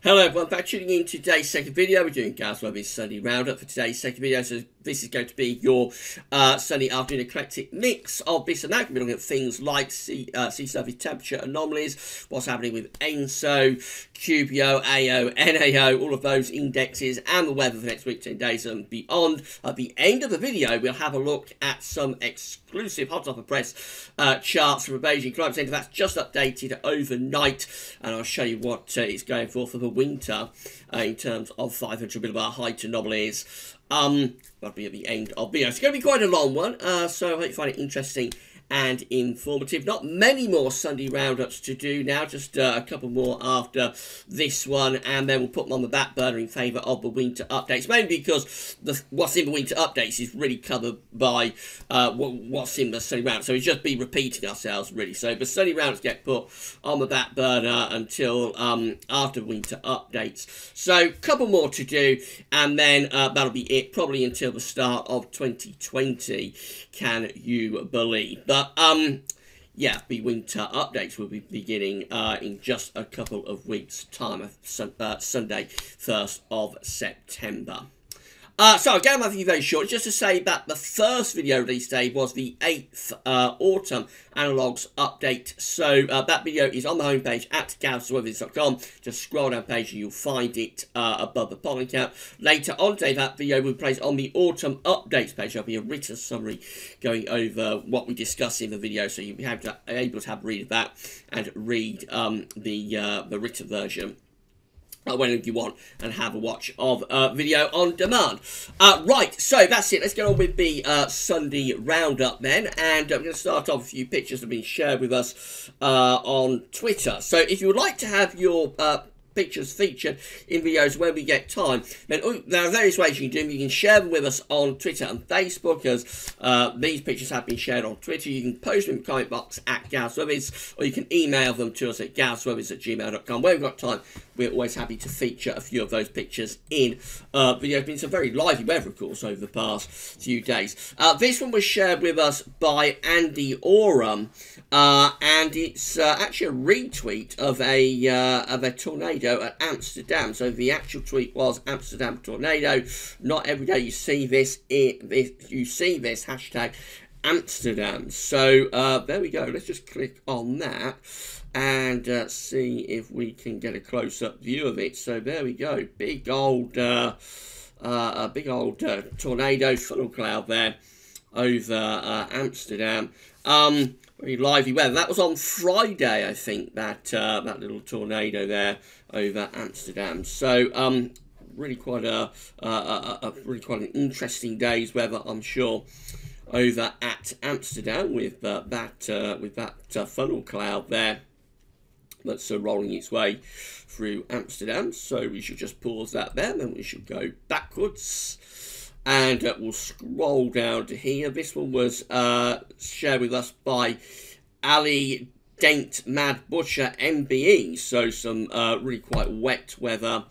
Hello everyone, back tuning in today's second video. We're doing GWV Sunday Round-Up for today's second video. So this is going to be your Sunday afternoon eclectic mix of this and that. We're looking at things like sea surface temperature anomalies, what's happening with ENSO, QBO, AO, NAO, all of those indexes, and the weather for the next week, 10 days and beyond. At the end of the video, we'll have a look at some exclusive hot off the press charts from a Beijing Climate Centre. That's just updated overnight, and I'll show you what it's going for the winter in terms of 500 millibar height anomalies. That'll be at the end of the video. It's going to be quite a long one, so I hope you find it interesting and informative. Not many more Sunday roundups to do now, just a couple more after this one, and then we'll put them on the back burner in favour of the winter updates, mainly because what's in the winter updates is really covered by what's in the Sunday roundup, so we'll just be repeating ourselves really. So the Sunday roundups get put on the back burner until after winter updates. So a couple more to do, and then that'll be it, probably until the start of 2020, can you believe? But yeah, the winter updates will be beginning in just a couple of weeks' time, Sunday, 1st of September. So again, I'll be very short, just to say that the first video release day was the 8th autumn analogues update. So that video is on the homepage at GWV.com. Just scroll down page and you'll find it above the pollen count. Later on today, that video will be placed on the autumn updates page. There'll be a written summary going over what we discussed in the video, so you'll be able to have a read of that and read the written version whenever you want, and have a watch of video on demand. Right, so that's it. Let's get on with the Sunday roundup then, and I'm going to start off with a few pictures that have been shared with us on Twitter. So if you would like to have your pictures featured in videos when we get time, then there are various ways you can do them. You can share them with us on Twitter and Facebook, as these pictures have been shared on Twitter. You can post them in the comment box at GWV, or you can email them to us at GWV@gmail.com. When we've got time, we're always happy to feature a few of those pictures in videos. It's been some very lively weather, of course, over the past few days. This one was shared with us by Andy Oram, and it's actually a retweet of a tornado at Amsterdam. So the actual tweet was Amsterdam tornado. Not every day you see this. You see this hashtag Amsterdam. So there we go. Let's just click on that and see if we can get a close-up view of it. So there we go. Big old tornado funnel cloud there over Amsterdam. Very lively weather. That was on Friday, I think, that little tornado there over Amsterdam. So really quite an interesting day's weather, I'm sure, over at Amsterdam with that funnel cloud there that's rolling its way through Amsterdam. So we should just pause that there, then we should go backwards. And we'll scroll down to here. This one was shared with us by Ali Daint Mad Butcher MBE. So some really quite wet weather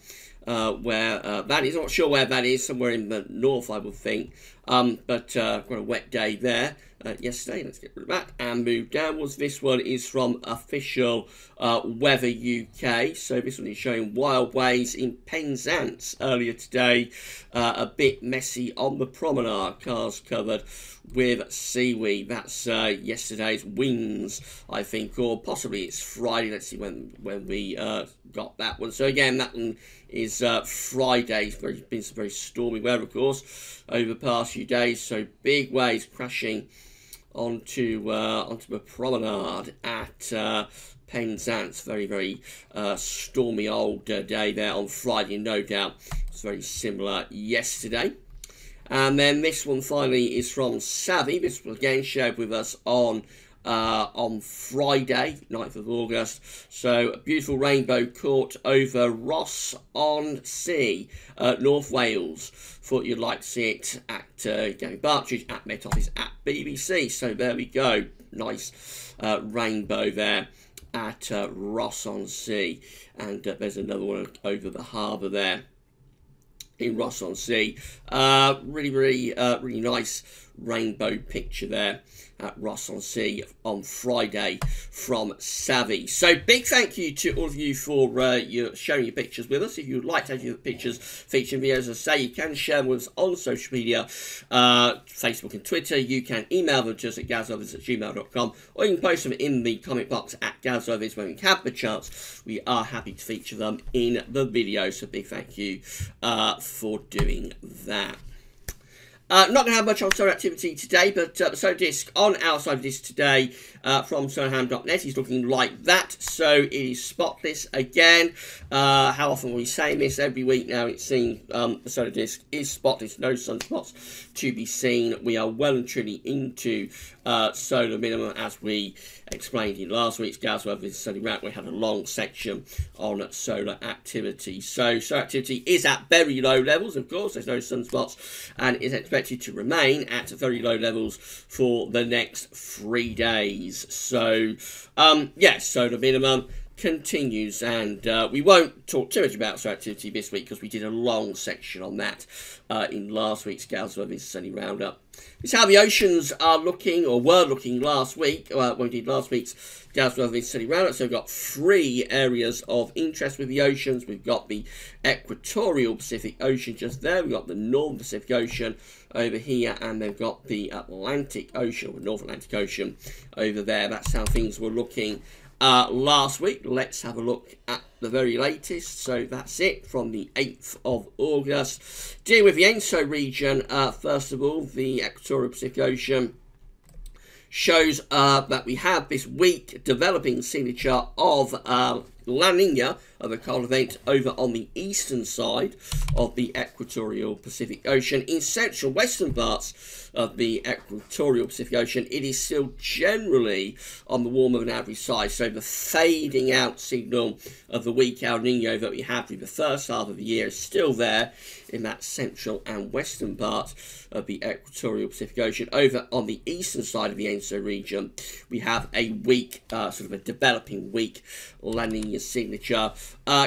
where that is. I'm not sure where that is. Somewhere in the north, I would think. But quite a wet day there yesterday. Let's get rid of that and move downwards. This one is from Official Weather UK. So this one is showing wild waves in Penzance earlier today. A bit messy on the promenade. Cars covered with seaweed. That's yesterday's winds, I think, or possibly it's Friday. Let's see when we got that one. So again, that one is Friday. It's been some very stormy weather, of course, over the past few days. So big waves crashing onto the promenade at Penzance. Very stormy old day there on Friday, no doubt. It's very similar yesterday. And then this one finally is from Savvy. This was again shared with us on Friday, 9th of August. So a beautiful rainbow caught over Ross-on-Sea, North Wales. Thought you'd like to see it at Gary Bartridge, at Met Office, at BBC. So there we go. Nice rainbow there at Ross-on-Sea. And there's another one over the harbour there in Ross-on-Sea. Really nice rainbow picture there at Ross-on-Sea on Friday from Savvy. So big thank you to all of you for sharing your pictures with us. If you'd like to have your pictures featured in videos, as I say, you can share them with us on social media, Facebook and Twitter. You can email them to us at gazovers@gmail.com, or you can post them in the comment box at Gazovers when we have the chance. We are happy to feature them in the video, so big thank you for doing that. Not going to have much on solar activity today, but the solar disk on our side of this today from solarham.net is looking like that. So it is spotless again. How often are we saying this? Every week now it seems the solar disk is spotless, no sunspots to be seen. We are well and truly into solar minimum, as we explained in last week's GWV Sunday Round-Up. We had a long section on solar activity. So solar activity is at very low levels, of course. There's no sunspots, and is expected to remain at very low levels for the next 3 days. So yes, solar minimum continues, and we won't talk too much about solar activity this week because we did a long section on that in last week's GWV Sunday Round-Up. It's how the oceans are looking, or were looking last week, when we did last week's GWV Sunday Round-Up. So we've got 3 areas of interest with the oceans. We've got the equatorial Pacific Ocean just there. We've got the Northern Pacific Ocean over here, and they've got the Atlantic Ocean, or North Atlantic Ocean over there. That's how things were looking last week. Let's have a look at the very latest. So that's it from the 8th of August. Dealing with the ENSO region, first of all, the equatorial Pacific Ocean shows that we have this weak developing signature of La Nina, of a cold event over on the eastern side of the equatorial Pacific Ocean. In central western parts of the equatorial Pacific Ocean, it is still generally on the warmer than average side. So the fading out signal of the weak El Nino that we had through the first half of the year is still there in that central and western part of the equatorial Pacific Ocean. Over on the eastern side of the ENSO region, we have a weak, sort of a developing weak La Nina signature,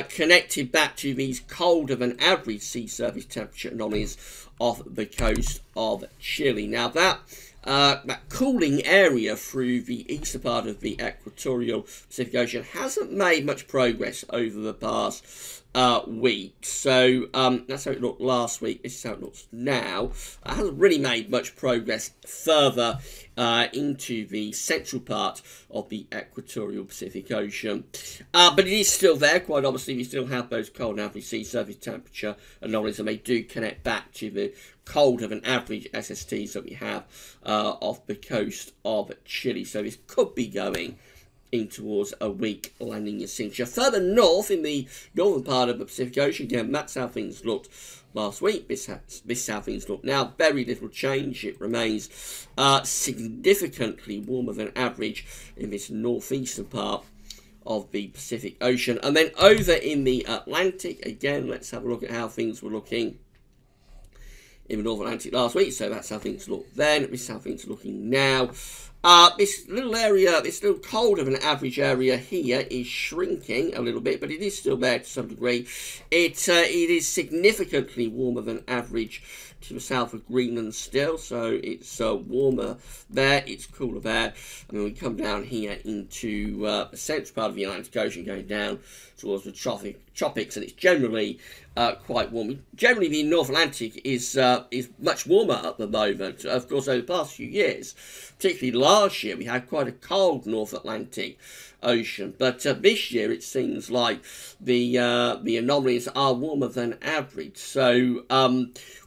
connected back to these colder than average sea surface temperature anomalies off the coast of Chile. Now that cooling area through the eastern part of the equatorial Pacific Ocean hasn't made much progress over the past week. So that's how it looked last week. This is how it looks now. It hasn't really made much progress further into the central part of the equatorial Pacific Ocean. But it is still there, quite obviously. We still have those cold and average sea surface temperature anomalies, and they do connect back to the colder than average SSTs that we have off the coast of Chile. So this could be going in towards a weak La Nina signature. Further north in the northern part of the Pacific Ocean, again, that's how things looked last week. This is how things look now. Very little change. It remains significantly warmer than average in this northeastern part of the Pacific Ocean. And then over in the Atlantic, again, let's have a look at how things were looking in the North Atlantic last week. So that's how things looked then. This is how things are looking now. This little area, this little colder than average area here is shrinking a little bit, but it is still there to some degree. It is significantly warmer than average to the south of Greenland still, so it's warmer there, it's cooler there. I mean, we come down here into the central part of the Atlantic Ocean, going down towards the tropics, and it's generally quite warm. Generally, the North Atlantic is much warmer at the moment. Of course, over the past few years, particularly last year, we had quite a cold North Atlantic Ocean, but this year it seems like the anomalies are warmer than average. So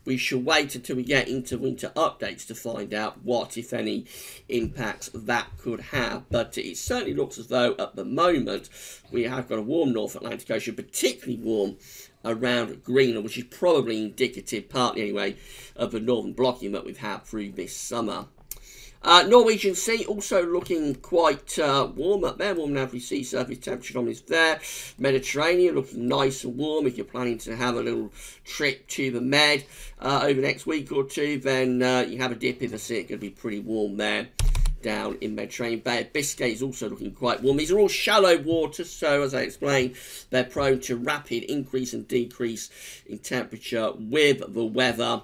we shall wait until we get into winter updates to find out what, if any, impacts that could have. But it certainly looks as though at the moment we have got a warm North Atlantic Ocean, particularly warm around Greenland, which is probably indicative, partly anyway, of the northern blocking that we've had through this summer. Norwegian Sea also looking quite warm up there, warm and average sea surface temperature anomalies there. Mediterranean looking nice and warm. If you're planning to have a little trip to the Med over the next week or two, then you have a dip in the sea. It's going to be pretty warm there down in Mediterranean. Bay of Biscay is also looking quite warm. These are all shallow waters, so as I explained, they're prone to rapid increase and decrease in temperature with the weather.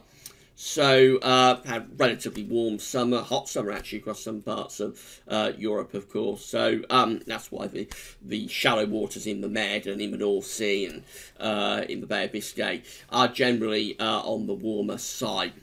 So had relatively warm summer, hot summer actually across some parts of Europe, of course. So that's why the shallow waters in the Med and in the North Sea and in the Bay of Biscay are generally on the warmer side.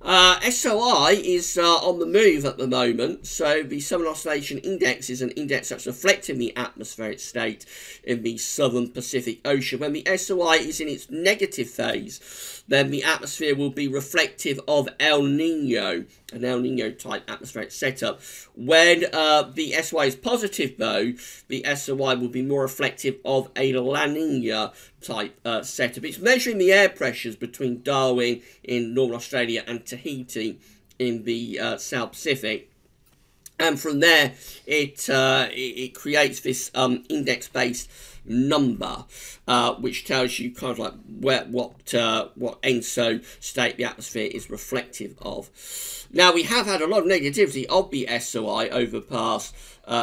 SOI is on the move at the moment, so the Southern Oscillation Index is an index that's reflecting the atmospheric state in the Southern Pacific Ocean. When the SOI is in its negative phase, then the atmosphere will be reflective of El Nino, an El Nino type atmospheric setup. When the SOI is positive, though, the SOI will be more reflective of a La Nina type setup. It's measuring the air pressures between Darwin in Northern Australia and Tahiti in the South Pacific. And from there, it creates this index-based number, which tells you kind of like what ENSO state the atmosphere is reflective of. Now, we have had a lot of negativity of the SOI over the past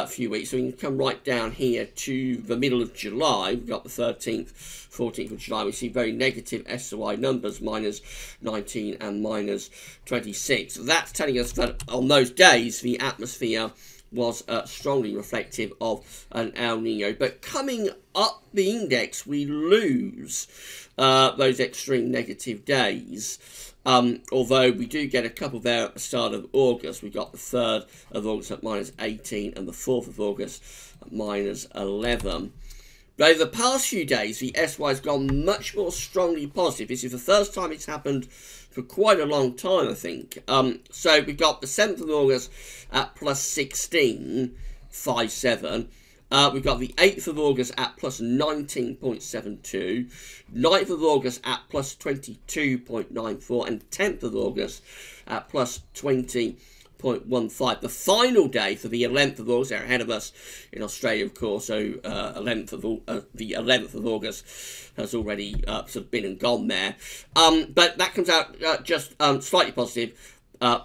few weeks. So we can come right down here to the middle of July. We've got the 13th, 14th of July. We see very negative SOI numbers, minus 19 and minus 26. So that's telling us that on those days, the atmosphere was strongly reflective of an El Nino. But coming up the index, we lose those extreme negative days. Although we do get a couple there at the start of August. We got the 3rd of August at minus 18 and the 4th of August at minus 11. But over the past few days, the SY has gone much more strongly positive. This is the first time it's happened for quite a long time, I think. So we've got the 7th of August at plus 16.57. We've got the 8th of August at plus 19.72, 9th of August at plus 22.94, and 10th of August at plus 20.15. The final day for the 11th of August, they're ahead of us in Australia, of course, so the 11th of August has already sort of been and gone there. But that comes out just slightly positive.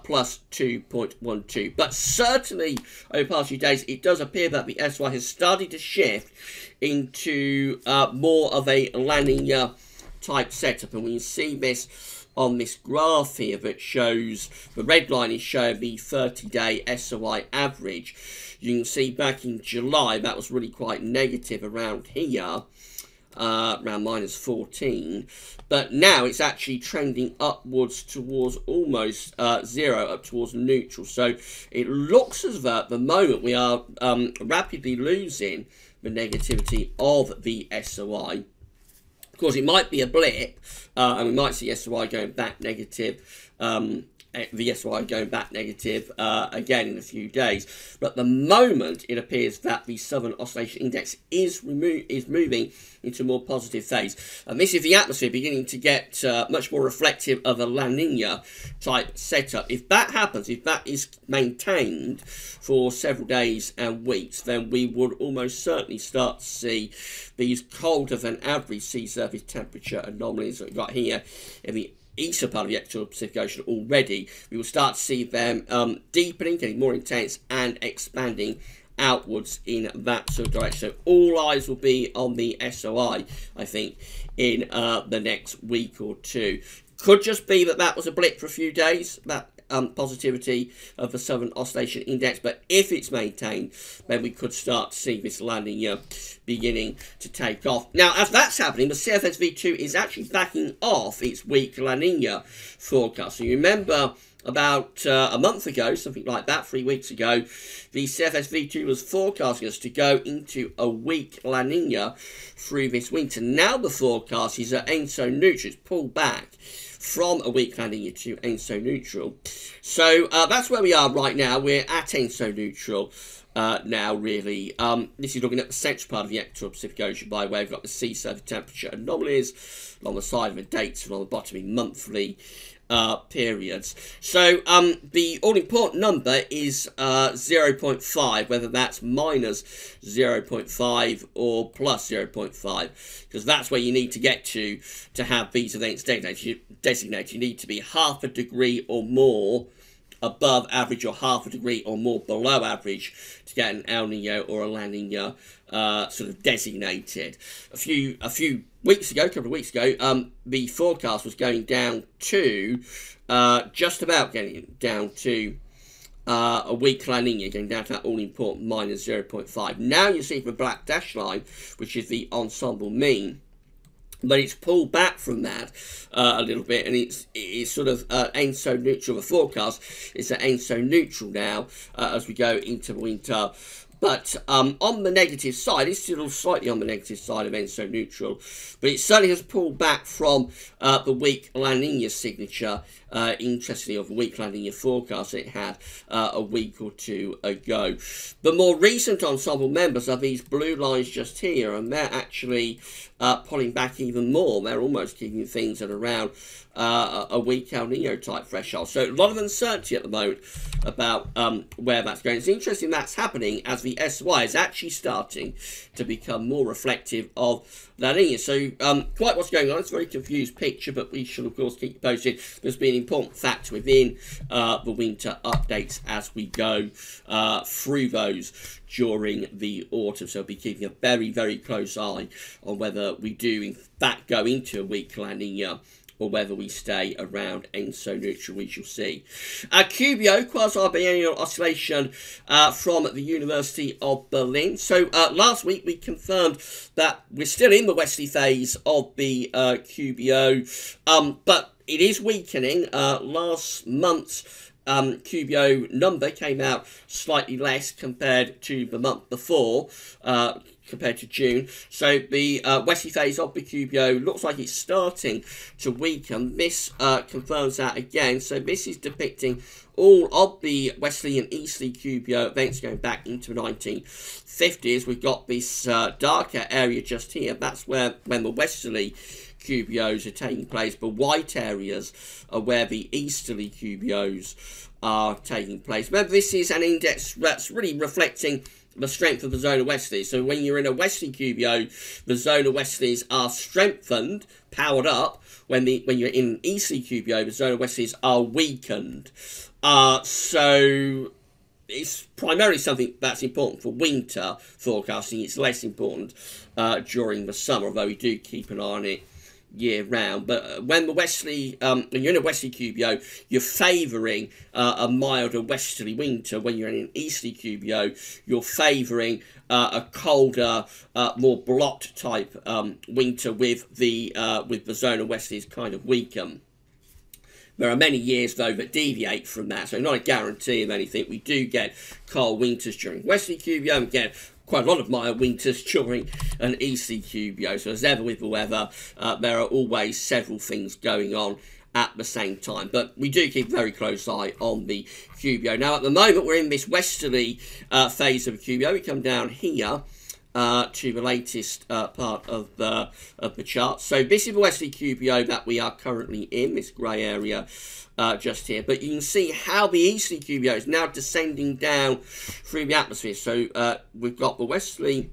Plus 2.12. But certainly over the past few days, it does appear that the SY has started to shift into more of a La Nina type setup. And we can see this on this graph here that shows, the red line is showing the 30-day SOI average. You can see back in July, that was really quite negative around here. Around minus 14, but now it's actually trending upwards towards almost 0, up towards neutral. So it looks as though at the moment we are rapidly losing the negativity of the SOI. Of course, it might be a blip, and we might see SOI going back negative. The SY going back negative again in a few days. But at the moment, it appears that the Southern Oscillation Index is moving into a more positive phase. And this is the atmosphere beginning to get much more reflective of a La Nina type setup. If that happens, if that is maintained for several days and weeks, then we would almost certainly start to see these colder than average sea surface temperature anomalies that we've got here in the eastern part of the equatorial Pacific Ocean already. We will start to see them deepening, getting more intense and expanding outwards in that sort of direction. So all eyes will be on the SOI, I think, in the next week or two. Could just be that that was a blip for a few days, that positivity of the Southern Oscillation Index, but if it's maintained, then we could start to see this La Nina beginning to take off. Now, as that's happening, the CFSV2 is actually backing off its weak La Nina forecast. So you remember about a month ago, something like that, 3 weeks ago, the CFSV2 was forecasting us to go into a weak La Nina through this winter. Now the forecast is at ENSO neutral. It's pulled back from a weak La Nina to ENSO neutral. So that's where we are right now. We're at ENSO neutral now, really. This is looking at the central part of the equatorial Pacific Ocean by way. We've got the sea surface temperature anomalies along the side of the dates and on the bottom in monthly periods. So the all-important number is 0.5, whether that's minus 0.5 or plus 0.5, because that's where you need to get to have these events designated. You need to be half a degree or more above average or half a degree or more below average to get an El Nino or a La Nina sort of designated. A few weeks ago, a couple of weeks ago, the forecast was going down to just about getting down to a weak La Nina, going down to that all-important minus 0.5. Now you see the black dash line, which is the ensemble mean. But it's pulled back from that a little bit, and it's sort of ENSO neutral. The forecast is at ENSO neutral now as we go into winter. But on the negative side, it's still slightly on the negative side of ENSO neutral, but it certainly has pulled back from the weak La Nina signature, interestingly, of the weak La Nina forecast it had a week or two ago. The more recent ensemble members are these blue lines just here, and they're actually pulling back even more. They're almost keeping things at around a weak El Nino type threshold. So a lot of uncertainty at the moment about where that's going. It's interesting that's happening as the SY is actually starting to become more reflective of La Nina. So quite what's going on. It's a very confused picture, but we shall of course keep you posted. There's been an important factor within the winter updates as we go through those during the autumn. So we'll be keeping a very, very close eye on whether we do in fact go into a weak La Nina or whether we stay around ENSO neutral. We shall see. QBO, quasi-biennial oscillation from the University of Berlin. So last week we confirmed that we're still in the westerly phase of the QBO, but it is weakening. Last month's QBO number came out slightly less compared to the month before, compared to June. So the westerly phase of the QBO looks like it's starting to weaken. This confirms that again. So this is depicting all of the westerly and easterly QBO events going back into the 1950s. We've got this darker area just here. That's when the westerly QBOs are taking place. The white areas are where the easterly QBOs are taking place. Remember, this is an index that's really reflecting the strength of the zona westerlies. So when you're in a westerly QBO, the zona westerlies are strengthened, powered up. When you're in an easterly QBO, the zona westerlies are weakened. So it's primarily something that's important for winter forecasting. It's less important during the summer, although we do keep an eye on it year round. But when the westerly, when you're in a westerly QBO, you're favouring a milder westerly winter. When you're in an easterly QBO, you're favouring a colder, more blocked type winter with the zona westerlies kind of weaken. There are many years, though, that deviate from that, so not a guarantee of anything. We do get cold winters during westerly QBO, and get quite a lot of mild winters during an easterly QBO. So as ever with the weather, there are always several things going on at the same time. But we do keep a very close eye on the QBO. Now, at the moment, we're in this westerly phase of the QBO. We come down here to the latest part of the chart. So this is the westerly QBO that we are currently in, this grey area just here. But you can see how the easterly QBO is now descending down through the atmosphere. So we've got the westerly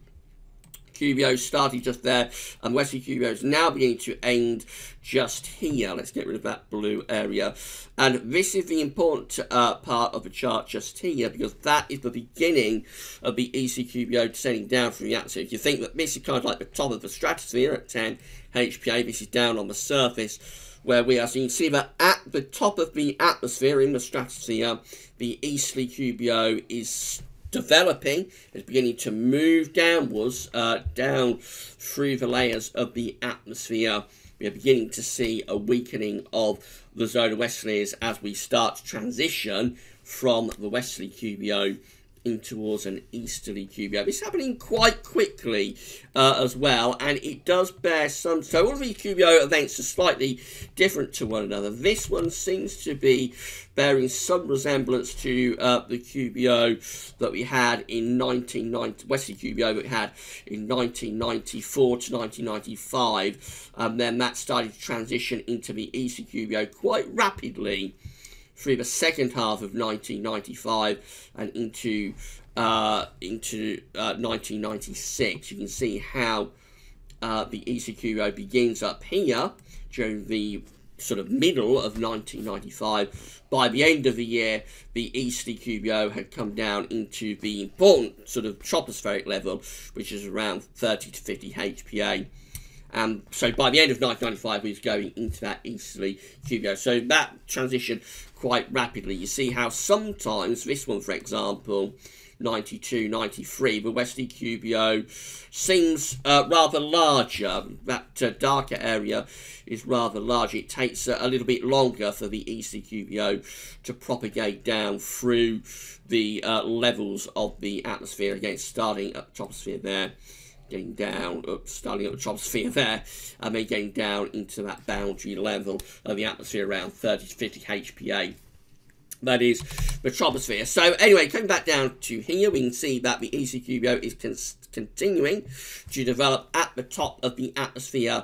QBO starting just there, and westerly QBO is now beginning to end just here. Let's get rid of that blue area. And this is the important part of the chart just here, because that is the beginning of the easterly QBO descending down through the atmosphere. If you think that this is kind of like the top of the stratosphere at 10 HPA, this is down on the surface where we are. So you can see that at the top of the atmosphere in the stratosphere, the easterly QBO is developing. It's beginning to move downwards, down through the layers of the atmosphere. We are beginning to see a weakening of the zona westerlies as we start to transition from the westerly QBO in towards an easterly QBO. It's happening quite quickly as well, and it does bear some. So all of these QBO events are slightly different to one another. This one seems to be bearing some resemblance to the QBO that we had in 1990, westerly QBO that we had in 1994 to 1995, and then that started to transition into the easterly QBO quite rapidly through the second half of 1995 and into 1996. You can see how the easterly QBO begins up here during the sort of middle of 1995. By the end of the year, the easterly QBO had come down into the important sort of tropospheric level, which is around 30 to 50 HPA. So by the end of 1995, we was going into that easterly QBO. So that transition quite rapidly. You see how sometimes, this one for example, 92, 93, the westerly QBO seems rather larger. That darker area is rather large. It takes a little bit longer for the easterly QBO to propagate down through the levels of the atmosphere, again starting at the troposphere there, getting down, starting at the troposphere there, and then getting down into that boundary level of the atmosphere around 30 to 50 HPA. That is the troposphere. So anyway, coming back down to here, we can see that the easterly QBO is continuing to develop at the top of the atmosphere,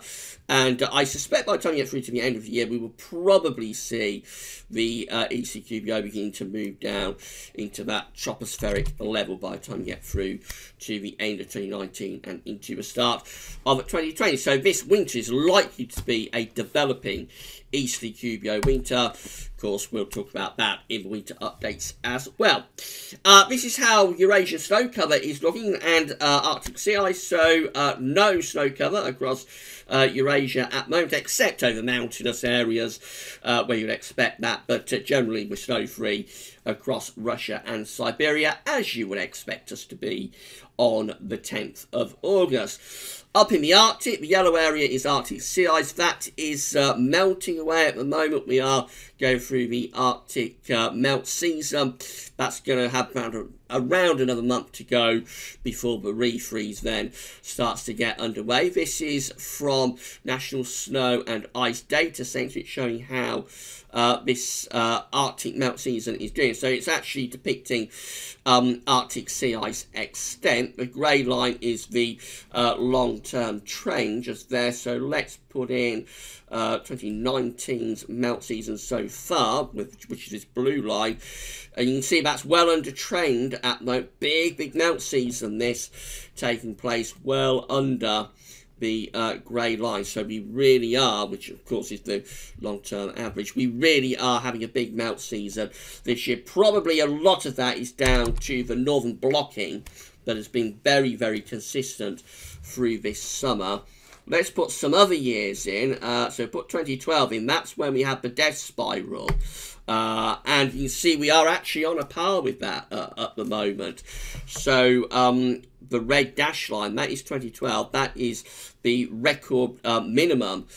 and I suspect by the time we get through to the end of the year, we will probably see the easterly QBO beginning to move down into that tropospheric level by the time we get through to the end of 2019 and into the start of 2020. So this winter is likely to be a developing easterly QBO winter. Of course, we'll talk about that in the winter updates as well. This is how Eurasian snow cover is looking, and Arctic sea ice. So no snow cover across Eurasia at the moment, except over mountainous areas where you'd expect that, but generally we're snow free across Russia and Siberia, as you would expect us to be on the 10th of August. Up in the Arctic, the yellow area is Arctic sea ice. That is melting away at the moment. We are going through the Arctic melt season. That's going to have around another month to go before the refreeze then starts to get underway. This is from National Snow and Ice Data Centre. It's showing how this Arctic melt season is doing. So it's actually depicting Arctic sea ice extent. The grey line is the long-term trend just there. So let's put in 2019's melt season so far, which is this blue line, and you can see that's well under trend at the big melt season, this taking place well under the grey line. So we really are, which of course is the long-term average, we really are having a big melt season this year. Probably a lot of that is down to the northern blocking that has been very, very consistent through this summer. Let's put some other years in. So put 2012 in. That's when we had the death spiral. And you can see we are actually on a par with that at the moment. So the red dash line, that is 2012. That is the record minimum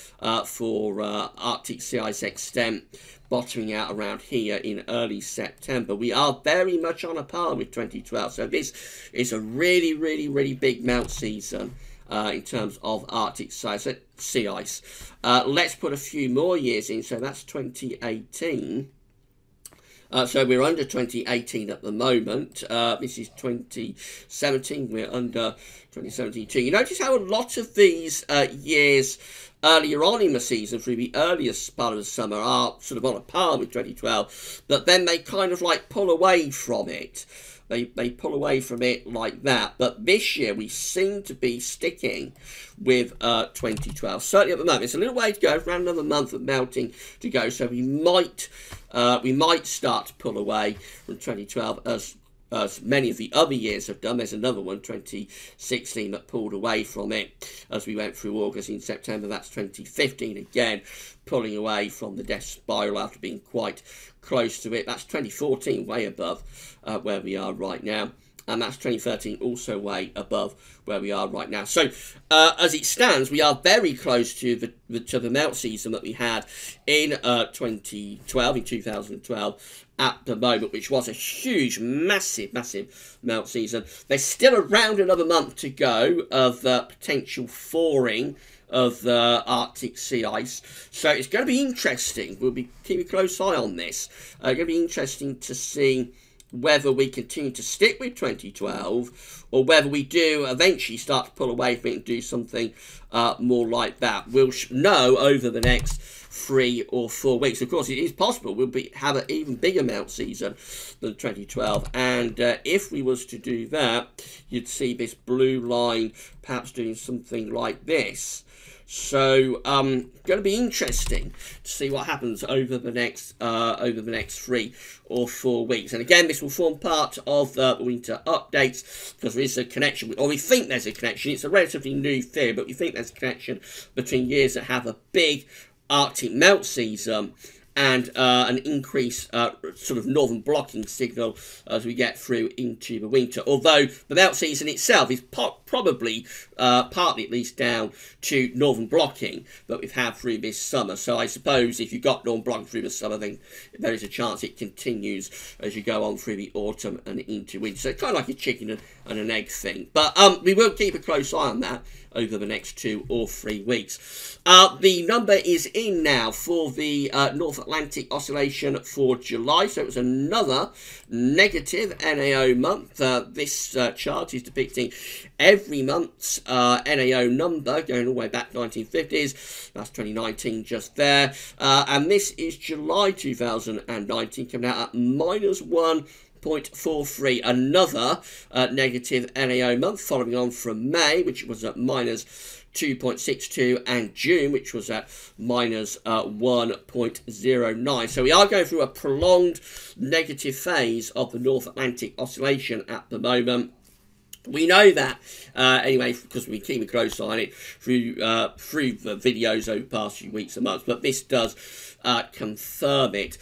for Arctic sea ice extent, bottoming out around here in early September. We are very much on a par with 2012. So this is a really, really, really big melt season in terms of Arctic sea ice. Let's put a few more years in. So that's 2018. So we're under 2018 at the moment. This is 2017. We're under 2017 too. You notice how a lot of these years earlier on in the season, through the earliest part of the summer, are sort of on a par with 2012, but then they kind of like pull away from it. They pull away from it like that. But this year we seem to be sticking with 2012. Certainly at the moment. It's a little way to go, around another month of melting to go. So we might start to pull away from 2012 as many of the other years have done. There's another one, 2016, that pulled away from it as we went through August. In September, that's 2015 again, pulling away from the death spiral after being quite close to it. That's 2014, way above where we are right now. And that's 2013, also way above where we are right now. So, as it stands, we are very close to the melt season that we had in 2012, at the moment, which was a huge, massive melt season. There's still around another month to go of potential thawing of the Arctic sea ice. So it's going to be interesting. We'll be keeping a close eye on this. It's going to be interesting to see whether we continue to stick with 2012 or whether we do eventually start to pull away from it and do something more like that. We'll know over the next 3 or 4 weeks. Of course, it is possible we'll have an even bigger melt season than 2012, and if we was to do that, you'd see this blue line perhaps doing something like this. So going to be interesting to see what happens over the next 3 or 4 weeks. And again, this will form part of the winter updates, because there is a connection, or we think there's a connection. It's a relatively new theory, but we think there's a connection between years that have a big Arctic melt season and an increased sort of northern blocking signal as we get through into the winter. Although the melt season itself is probably partly at least down to northern blocking that we've had through this summer. So I suppose if you've got northern blocking through the summer, then there is a chance it continues as you go on through the autumn and into winter. So kind of like a chicken and an egg thing. But we will keep a close eye on that over the next 2 or 3 weeks. The number is in now for the North Atlantic oscillation for July. So it was another negative NAO month. This chart is depicting every month's NAO number going all the way back to 1950s. That's 2019 just there. And this is July 2019 coming out at -1.43, another negative NAO month, following on from May, which was at -2.62, and June, which was at -1.09. So we are going through a prolonged negative phase of the North Atlantic oscillation at the moment. We know that, anyway, because we keep a close eye on it through the videos over the past few weeks and months, but this does confirm it.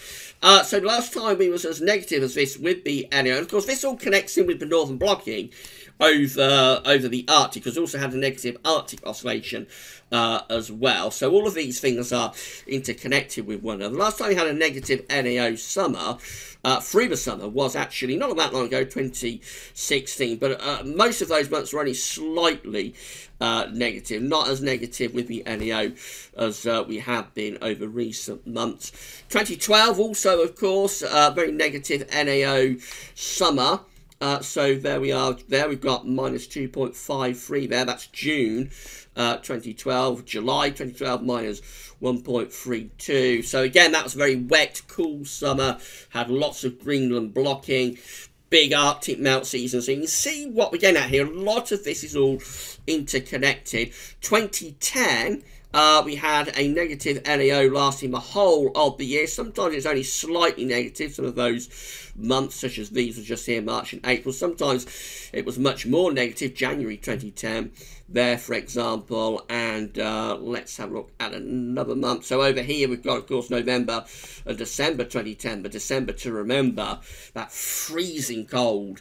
So the last time we was as negative as this with the NAO, and of course this all connects in with the northern blocking over the Arctic, because we also had a negative Arctic oscillation as well. So all of these things are interconnected with one another. The last time we had a negative NAO summer through the summer was actually not that long ago, 2016, but most of those months were only slightly negative, not as negative with the NAO as we have been over recent months. 2012 also, of course, very negative NAO summer. So there we are. There we've got -2.53 there. That's June 2012. July 2012 -1.32. So again, that was a very wet, cool summer. Had lots of Greenland blocking. Big Arctic melt season. So you can see what we're getting at here. A lot of this is all interconnected. 2010. We had a negative NAO lasting the whole of the year. Sometimes it's only slightly negative. Some of those months, such as these, were just here, March and April. Sometimes it was much more negative. January 2010 there, for example. And let's have a look at another month. So over here we've got, of course, November and December 2010. But December to remember, that freezing cold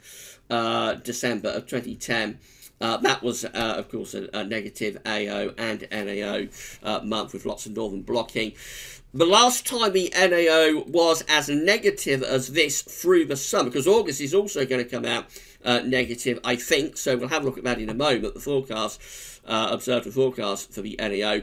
December of 2010. That was, of course, a negative AO and NAO month with lots of northern blocking. The last time the NAO was as negative as this through the summer, because August is also going to come out negative, I think, so we'll have a look at that in a moment, the forecast, observed forecast for the NAO.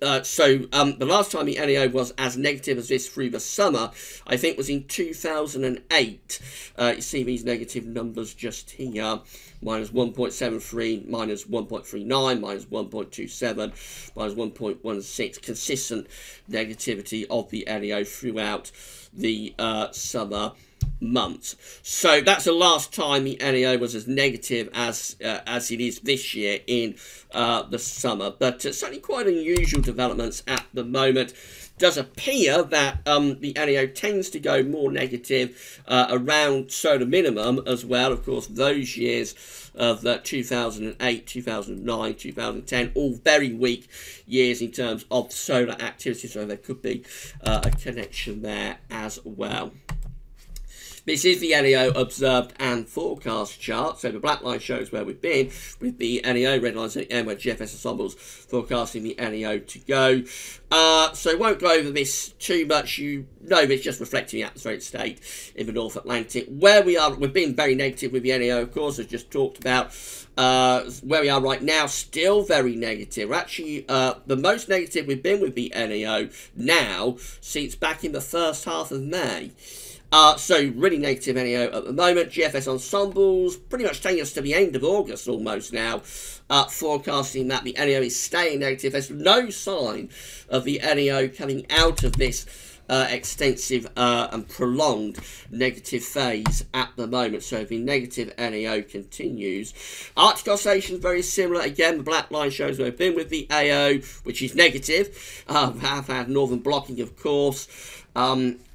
The last time the NAO was as negative as this through the summer, I think, was in 2008. You see these negative numbers just here. -1.73, -1.39, -1.27, -1.16. Consistent negativity of the NAO throughout the summer months. So that's the last time the NAO was as negative as it is this year in the summer. But certainly quite unusual developments at the moment. Does appear that the NAO tends to go more negative around solar minimum as well. Of course, those years of 2008, 2009, 2010, all very weak years in terms of solar activity, so there could be a connection there as well. This is the NAO observed and forecast chart. So the black line shows where we've been, with the NAO, red lines at the end where GFS ensembles forecasting the NAO to go. So I won't go over this too much. You know, it's just reflecting the atmospheric state in the North Atlantic. Where we are, we've been very negative with the NAO, of course, as just talked about. Where we are right now, still very negative. We're actually, the most negative we've been with the NAO now since back in the first half of May. So really negative NAO at the moment. GFS ensembles pretty much taking us to the end of August almost now, forecasting that the NAO is staying negative. There's no sign of the NAO coming out of this extensive and prolonged negative phase at the moment. So the negative NAO continues. Arctic oscillation very similar. Again, the black line shows where we've been with the AO, which is negative. We have had northern blocking, of course.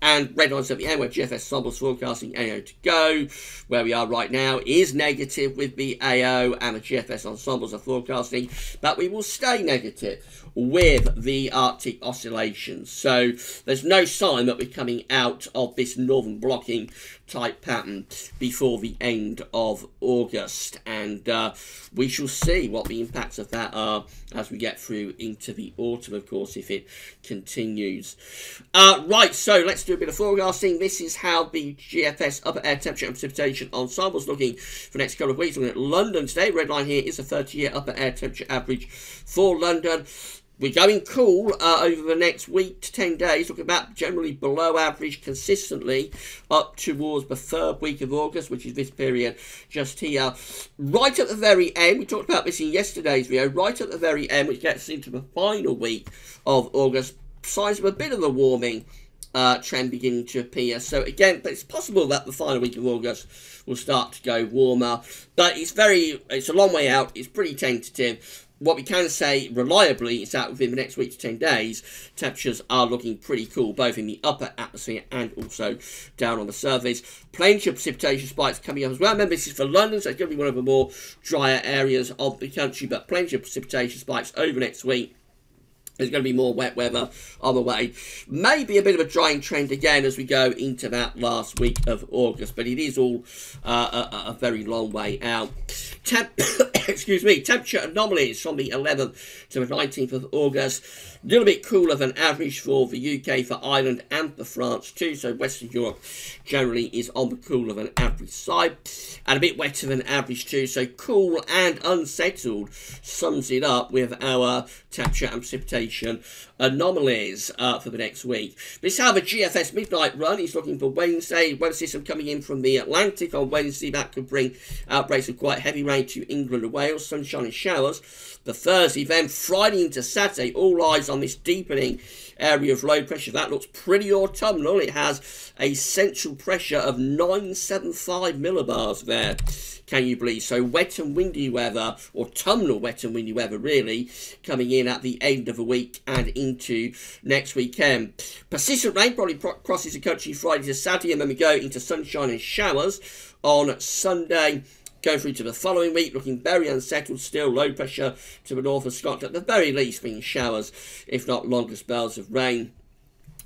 And red lines at the end where GFS samples forecasting AO to go. Where we are right now is negative with the AO, and the GFS ensembles are forecasting that we will stay negative with the Arctic oscillations. So there's no sign that we're coming out of this northern blocking type pattern before the end of August, and we shall see what the impacts of that are as we get through into the autumn, of course, if it continues. Right, so let's do a bit of forecasting. This is how the GFS upper air temperature and precipitation ensembles looking for the next couple of weeks. Looking at London today, red line here is a 30-year upper air temperature average for London. We're going cool over the next week to 10 days, looking about generally below average consistently up towards the 3rd week of August, which is this period just here. Right at the very end, we talked about this in yesterday's video, right at the very end, which gets into the final week of August, signs of a bit of a warming trend beginning to appear. So again, but it's possible that the final week of August will start to go warmer, but it's a long way out. It's pretty tentative. What we can say reliably is that within the next week to 10 days, temperatures are looking pretty cool, both in the upper atmosphere and also down on the surface. Plenty of precipitation spikes coming up as well. Remember, this is for London, so it's going to be one of the more drier areas of the country, but plenty of precipitation spikes over next week. There's going to be more wet weather on the way. Maybe a bit of a drying trend again as we go into that last week of August, but it is all a very long way out. Excuse me, temperature anomalies from the 11th to the 19th of August. A little bit cooler than average for the UK, for Ireland and for France too. So Western Europe generally is on the cooler than average side. And a bit wetter than average too. So cool and unsettled sums it up with our temperature and precipitation anomalies for the next week. This is how the GFS midnight run is looking for Wednesday. Weather system coming in from the Atlantic on Wednesday. That could bring outbreaks of quite heavy rain to England and Wales. Sunshine and showers. The Thursday, then Friday into Saturday, all eyes on this deepening area of low pressure. That looks pretty autumnal. It has a central pressure of 975 millibars there. Can you believe? So wet and windy weather, autumnal wet and windy weather really, coming in at the end of the week and into next weekend. Persistent rain probably crosses the country Friday to Saturday, and then we go into sunshine and showers on Sunday. Going through to the following week, looking very unsettled still, low pressure to the north of Scotland, at the very least being showers, if not longer spells of rain.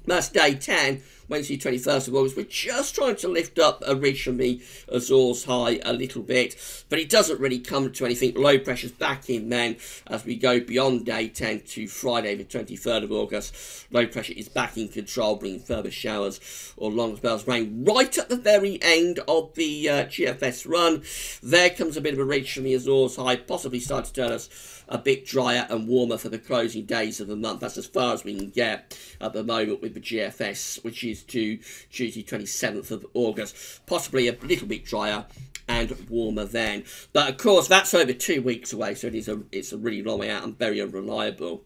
That's day 10, Wednesday 21st of August. We're just trying to lift up a ridge from the Azores high a little bit, but it doesn't really come to anything. Low pressure's back in then as we go beyond day 10 to Friday the 23rd of August. Low pressure is back in control, bringing further showers or long spells of rain. Right at the very end of the GFS run, there comes a bit of a ridge from the Azores high, possibly start to turn us a bit drier and warmer for the closing days of the month. That's as far as we can get at the moment with the GFS, which is to Tuesday 27th of August. Possibly a little bit drier and warmer then. But of course, that's over 2 weeks away, so it's a really long way out and very unreliable.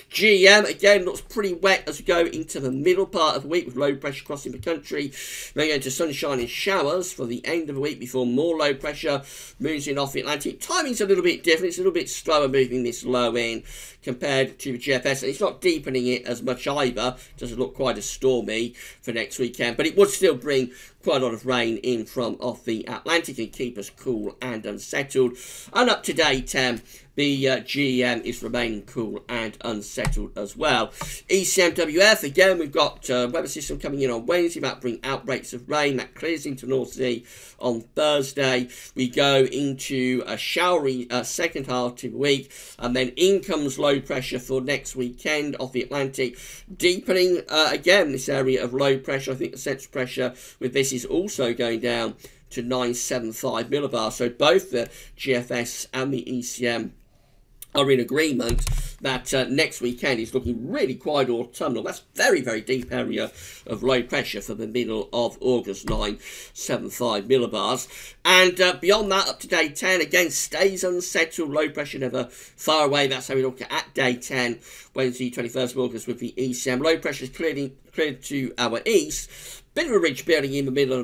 GEM, again, looks pretty wet as we go into the middle part of the week with low pressure crossing the country. Then go into sunshine and showers for the end of the week before more low pressure moves in off the Atlantic. Timing's a little bit different. It's a little bit slower moving this low in compared to the GFS. And it's not deepening it as much either. It doesn't look quite as stormy for next weekend. But it would still bring quite a lot of rain in from off the Atlantic and keep us cool and unsettled. And up to day 10, the GEM is remaining cool and unsettled as well. ECMWF, again, we've got weather system coming in on Wednesday. That bring outbreaks of rain. That clears into North Sea on Thursday. We go into a showery second half to the week. And then in comes low pressure for next weekend off the Atlantic. Deepening, again, this area of low pressure. I think the central pressure with this is also going down to 975 millibars. So both the GFS and the ECM are in agreement that next weekend is looking really quite autumnal. That's very, very deep area of low pressure for the middle of August, 975 millibars. And beyond that, up to day 10, again, stays unsettled. Low pressure never far away. That's how we look at day 10, Wednesday, 21st of August with the ECM. Low pressure is cleared to our east. Bit of a ridge building in the middle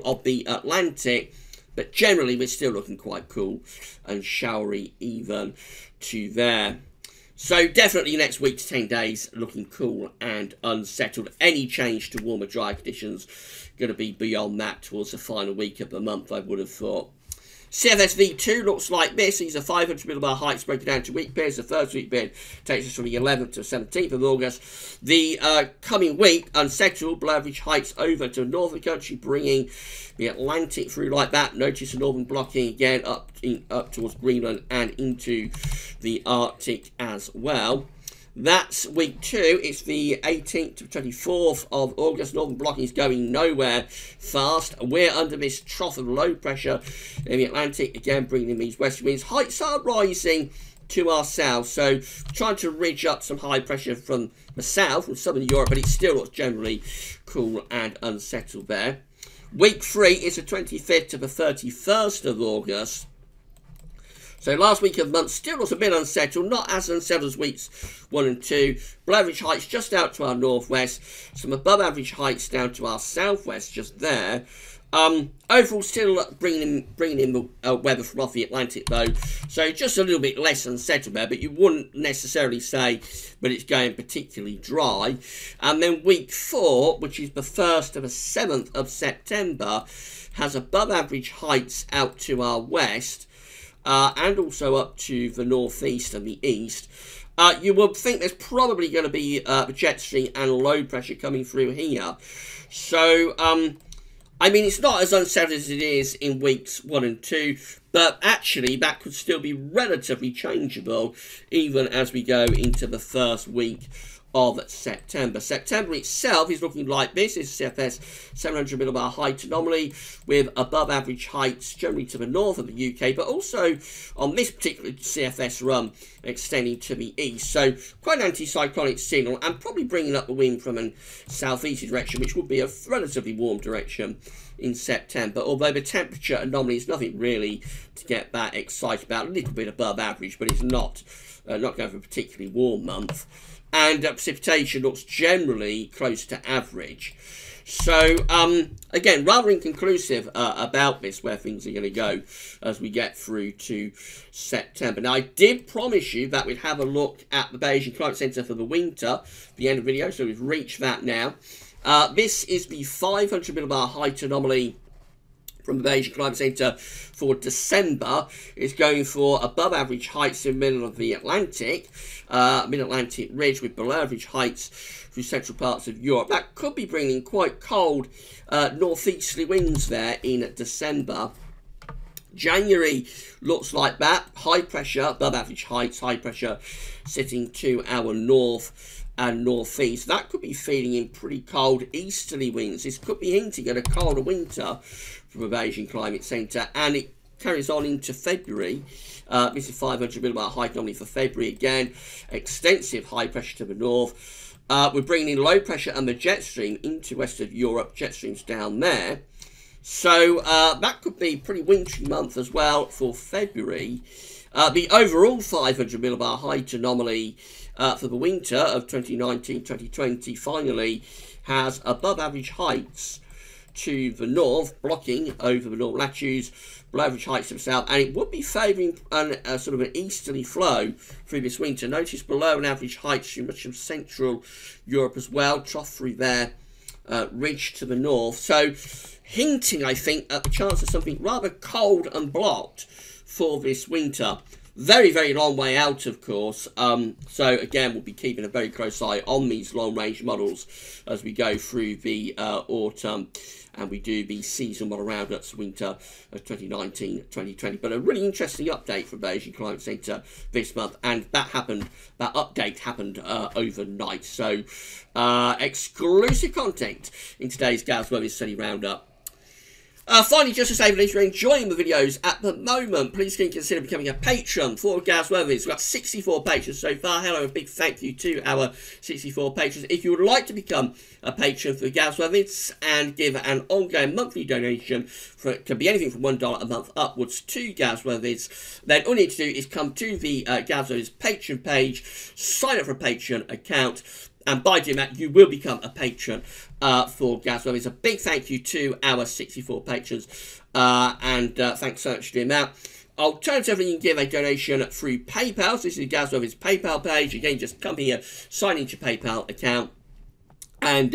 of the Atlantic. But generally, we're still looking quite cool and showery even to there. So definitely next week to 10 days looking cool and unsettled. Any change to warmer, dry conditions going to be beyond that towards the final week of the month, I would have thought. CFS V2 looks like this. These are 500 millibar heights broken down to week periods. The first week period takes us from the 11th to 17th of August. The coming week, unsettled, below average heights over to the north of the country, bringing the Atlantic through like that. Notice the northern blocking again up towards Greenland and into the Arctic as well. That's week 2. It's the 18th to 24th of August. Northern blocking is going nowhere fast. We're under this trough of low pressure in the Atlantic, again bringing in these west winds. Heights are rising to our south, so trying to ridge up some high pressure from the south, from southern Europe, but it still looks generally cool and unsettled there. Week 3 is the 25th to the 31st of August. So last week of the month still looks a bit unsettled, not as unsettled as weeks 1 and 2. Below average heights just out to our northwest, some above average heights down to our southwest just there. Overall still bringing in the weather from off the Atlantic though, so just a little bit less unsettled there, but you wouldn't necessarily say that it's going particularly dry. And then week 4, which is the 1st to the 7th of September, has above average heights out to our west, and also up to the northeast and the east. You would think there's probably going to be the jet stream and low pressure coming through here. So, I mean, it's not as unsettled as it is in weeks 1 and 2, but actually that could still be relatively changeable even as we go into the first week of September. September itself is looking like this. It's CFS 700 millibar height anomaly with above average heights generally to the north of the UK, but also on this particular CFS run extending to the east. So quite an anticyclonic signal and probably bringing up the wind from a southeast direction, which would be a relatively warm direction in September, although the temperature anomaly is nothing really to get that excited about. A little bit above average, but it's not going for a particularly warm month. And precipitation looks generally close to average. So, again, rather inconclusive about this, where things are going to go as we get through to September. Now, I did promise you that we'd have a look at the Bayesian Climate Centre for the winter, the end of the video, so we've reached that now. This is the 500 millibar height anomaly from the Eurasian Climate Centre for December. Is going for above average heights in the middle of the Atlantic, mid-Atlantic ridge with below average heights through central parts of Europe. That could be bringing quite cold northeasterly winds there in December. January looks like that. High pressure, above average heights, high pressure sitting to our north and northeast. That could be feeding in pretty cold easterly winds. This could be hinting at a colder winter from the Eurasian Climate Centre, and it carries on into February. This is 500 millibar height anomaly for February again. Extensive high pressure to the north. We're bringing in low pressure and the jet stream into west of Europe. Jet stream's down there. So that could be a pretty wintry month as well for February. The overall 500 millibar height anomaly for the winter of 2019-2020 finally has above average heights to the north, blocking over the north latitudes, below average heights to the south, and it would be favouring sort of an easterly flow through this winter. Notice below an average heights through much of central Europe as well, trough through there, ridge to the north. So hinting, I think, at the chance of something rather cold and blocked for this winter. Very, very long way out, of course. So, again, we'll be keeping a very close eye on these long-range models as we go through the autumn and we do the season model roundups winter of 2019-2020. But a really interesting update from the Eurasian Climate Centre this month, and that update happened overnight. So, exclusive content in today's GWV Sunday Roundup. Finally, just to say, if you're enjoying the videos at the moment, please consider becoming a patron for GWV. We've got 64 patrons so far. Hello, a big thank you to our 64 patrons. If you would like to become a patron for GWV and give an ongoing monthly donation, it can be anything from $1 a month upwards to GWV, then all you need to do is come to the GWV Patreon page, sign up for a Patreon account, and by doing that, you will become a patron for GWV. It's a big thank you to our 64 patrons, and thanks so much for doing that. Alternatively, you can give a donation through PayPal. So this is GWV's PayPal page. Again, just come here, sign into your PayPal account, and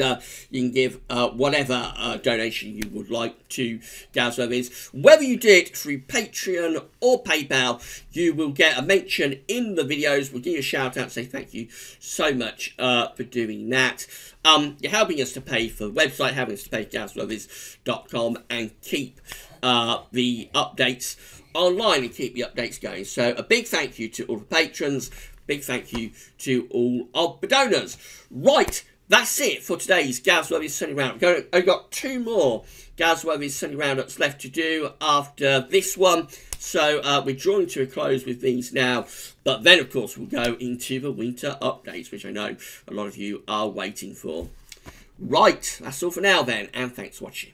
you can give whatever donation you would like to GWV. Whether you do it through Patreon or PayPal, you will get a mention in the videos. We'll give you a shout out and say thank you so much for doing that. You're helping us to pay for the website, helping us to pay GWV.com and keep the updates online and keep the updates going. So a big thank you to all the patrons. Big thank you to all of the donors. Right. That's it for today's GWV Sunday Roundup. I've got 2 more GWV Sunday Roundups left to do after this one. So we're drawing to a close with these now. But then, of course, we'll go into the winter updates, which I know a lot of you are waiting for. Right, that's all for now then, and thanks for watching.